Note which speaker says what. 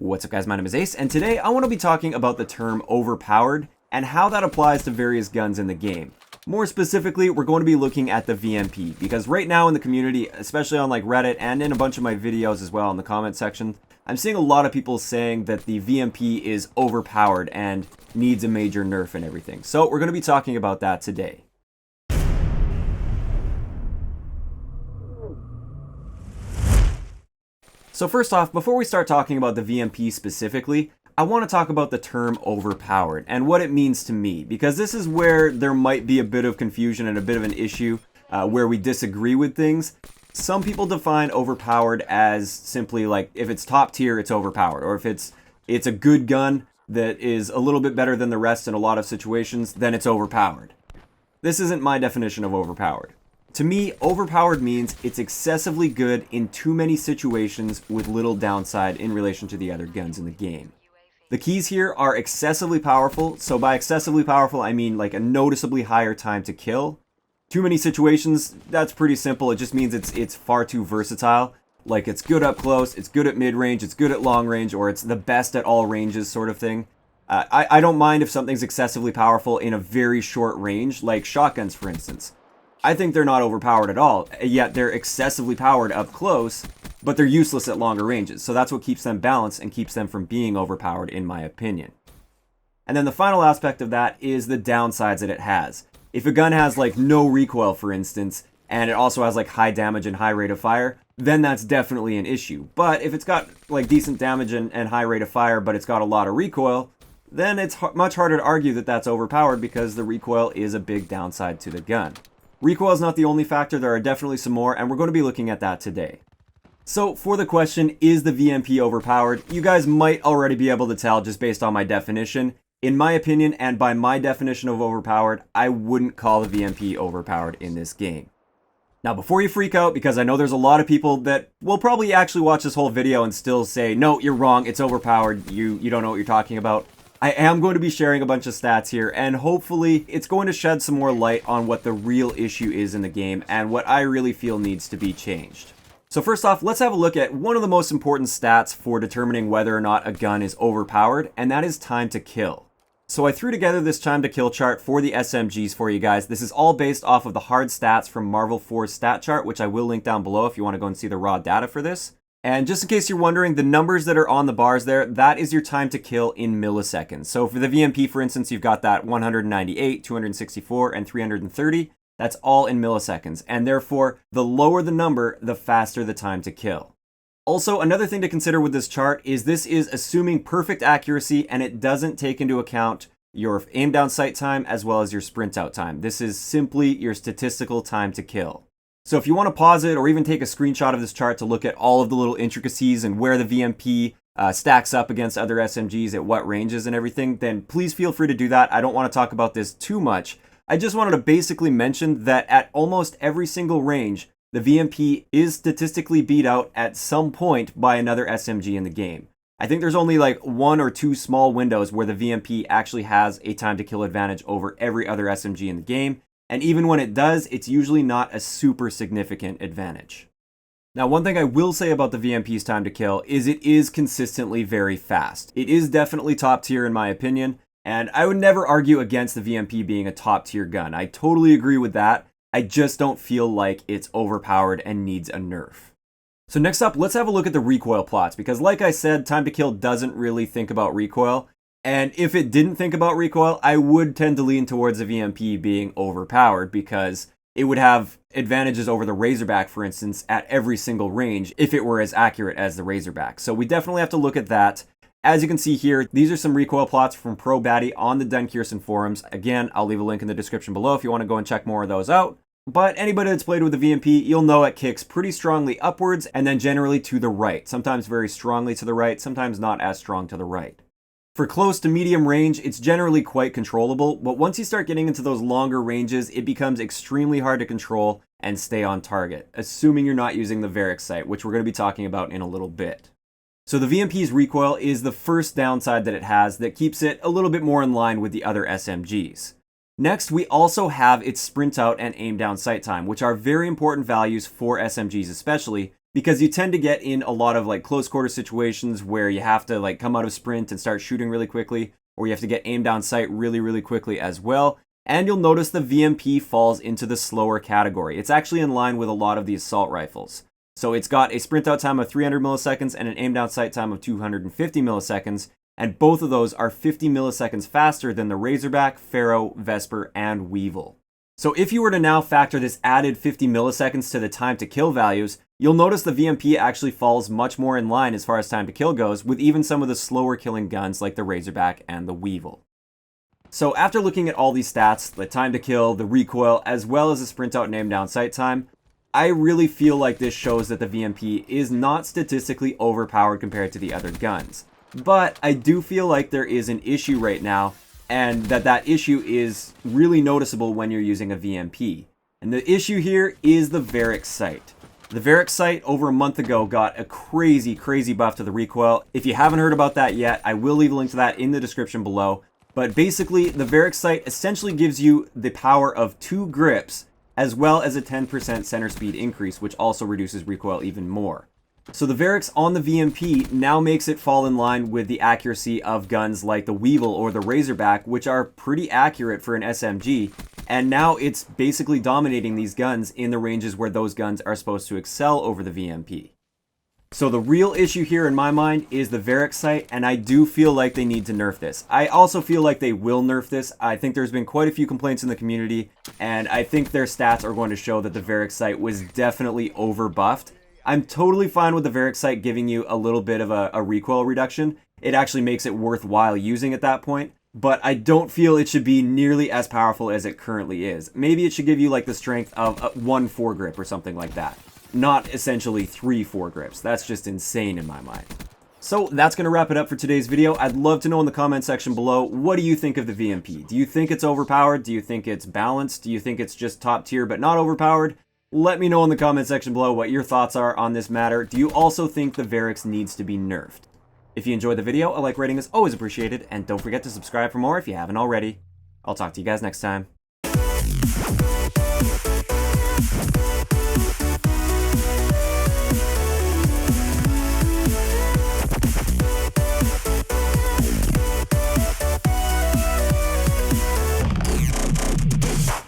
Speaker 1: What's up guys, my name is Ace, and today I want to be talking about the term overpowered and how that applies to various guns in the game. More specifically, we're going to be looking at the VMP, because right now in the community, especially on like Reddit and in a bunch of my videos as well in the comment section, I'm seeing a lot of people saying that the VMP is overpowered and needs a major nerf and everything. So we're going to be talking about that today. So first off, before we start talking about the VMP specifically, I want to talk about the term overpowered and what it means to me, because this is where there might be a bit of confusion and a bit of an issue where we disagree with things. Some people define overpowered as simply like if it's top tier, it's overpowered, or if it's a good gun that is a little bit better than the rest in a lot of situations, then it's overpowered. This isn't my definition of overpowered. To me, overpowered means it's excessively good in too many situations with little downside in relation to the other guns in the game. The keys here are excessively powerful, so by excessively powerful I mean like a noticeably higher time to kill. Too many situations, that's pretty simple, it just means it's far too versatile. Like it's good up close, it's good at mid-range, it's good at long range, or it's the best at all ranges sort of thing. I don't mind if something's excessively powerful in a very short range, like shotguns for instance. I think they're not overpowered at all, yet they're excessively powered up close, but they're useless at longer ranges. So that's what keeps them balanced and keeps them from being overpowered, in my opinion. And then the final aspect of that is the downsides that it has. If a gun has like no recoil, for instance, and it also has like high damage and high rate of fire, then that's definitely an issue. But if it's got like decent damage and high rate of fire, but it's got a lot of recoil, then it's much harder to argue that that's overpowered because the recoil is a big downside to the gun. Recoil is not the only factor, there are definitely some more, and we're going to be looking at that today. So for the question, is the VMP overpowered? You guys might already be able to tell just based on my definition. In my opinion, and by my definition of overpowered, I wouldn't call the VMP overpowered in this game. Now before you freak out, because I know there's a lot of people that will probably actually watch this whole video and still say, no, you're wrong, it's overpowered, you don't know what you're talking about. I am going to be sharing a bunch of stats here, and hopefully it's going to shed some more light on what the real issue is in the game and what I really feel needs to be changed. So first off, let's have a look at one of the most important stats for determining whether or not a gun is overpowered, and that is time to kill. So I threw together this time to kill chart for the SMGs for you guys. This is all based off of the hard stats from Marvel 4's stat chart, which I will link down below if you want to go and see the raw data for this. And just in case you're wondering, the numbers that are on the bars there, that is your time to kill in milliseconds. So for the VMP, for instance, you've got that 198, 264, and 330. That's all in milliseconds. And therefore, the lower the number, the faster the time to kill. Also, another thing to consider with this chart is this is assuming perfect accuracy, and it doesn't take into account your aim down sight time as well as your sprint out time. This is simply your statistical time to kill. So if you want to pause it or even take a screenshot of this chart to look at all of the little intricacies and where the VMP stacks up against other SMGs at what ranges and everything, then please feel free to do that. I don't want to talk about this too much. I just wanted to basically mention that at almost every single range, the VMP is statistically beat out at some point by another SMG in the game. I think there's only like one or two small windows where the VMP actually has a time to kill advantage over every other SMG in the game. And even when it does, it's usually not a super significant advantage. Now, one thing I will say about the VMP's time to kill is it is consistently very fast. It is definitely top tier in my opinion, and I would never argue against the VMP being a top tier gun. I totally agree with that. I just don't feel like it's overpowered and needs a nerf. So next up, let's have a look at the recoil plots, because like I said, time to kill doesn't really think about recoil. And if it didn't think about recoil, I would tend to lean towards the VMP being overpowered because it would have advantages over the Razorback, for instance, at every single range if it were as accurate as the Razorback. So we definitely have to look at that. As you can see here, these are some recoil plots from Pro Baddie on the Dunkirsten forums. Again, I'll leave a link in the description below if you want to go and check more of those out. But anybody that's played with the VMP, you'll know it kicks pretty strongly upwards and then generally to the right. Sometimes very strongly to the right, sometimes not as strong to the right. For close to medium range, it's generally quite controllable, but once you start getting into those longer ranges, it becomes extremely hard to control and stay on target, assuming you're not using the Varix sight, which we're going to be talking about in a little bit. So the VMP's recoil is the first downside that it has that keeps it a little bit more in line with the other SMGs. Next, we also have its sprint out and aim down sight time, which are very important values for SMGs especially, because you tend to get in a lot of like close quarter situations where you have to like come out of sprint and start shooting really quickly, or you have to get aim down sight really quickly as well. And you'll notice the VMP falls into the slower category. It's actually in line with a lot of the assault rifles. So it's got a sprint out time of 300 milliseconds and an aim down sight time of 250 milliseconds, and both of those are 50 milliseconds faster than the Razorback, Pharaoh, Vesper, and Weevil. So if you were to now factor this added 50 milliseconds to the time to kill values, you'll notice the VMP actually falls much more in line as far as time to kill goes with even some of the slower killing guns like the Razorback and the Weevil. So after looking at all these stats, the time to kill, the recoil, as well as the sprint out and aim down sight time, I really feel like this shows that the VMP is not statistically overpowered compared to the other guns. But I do feel like there is an issue right now, and that issue is really noticeable when you're using a VMP. And the issue here is the Varix sight. The Varix sight over a month ago got a crazy buff to the recoil. If you haven't heard about that yet, I will leave a link to that in the description below. But basically, the Varix sight essentially gives you the power of 2 grips, as well as a 10% center speed increase, which also reduces recoil even more. So the Varix on the VMP now makes it fall in line with the accuracy of guns like the Weevil or the Razorback, which are pretty accurate for an SMG, and now it's basically dominating these guns in the ranges where those guns are supposed to excel over the VMP. So the real issue here in my mind is the Varix sight, and I do feel like they need to nerf this. I also feel like they will nerf this. I think there's been quite a few complaints in the community, and I think their stats are going to show that the Varix sight was definitely overbuffed. I'm totally fine with the Varix sight giving you a little bit of a recoil reduction. It actually makes it worthwhile using at that point, but I don't feel it should be nearly as powerful as it currently is. Maybe it should give you like the strength of a 1 foregrip or something like that. Not essentially 3 foregrips. That's just insane in my mind. So that's going to wrap it up for today's video. I'd love to know in the comment section below, what do you think of the VMP? Do you think it's overpowered? Do you think it's balanced? Do you think it's just top tier but not overpowered? Let me know in the comment section below what your thoughts are on this matter. Do you also think the Varix needs to be nerfed? If you enjoyed the video, a like rating is always appreciated, and don't forget to subscribe for more if you haven't already. I'll talk to you guys next time.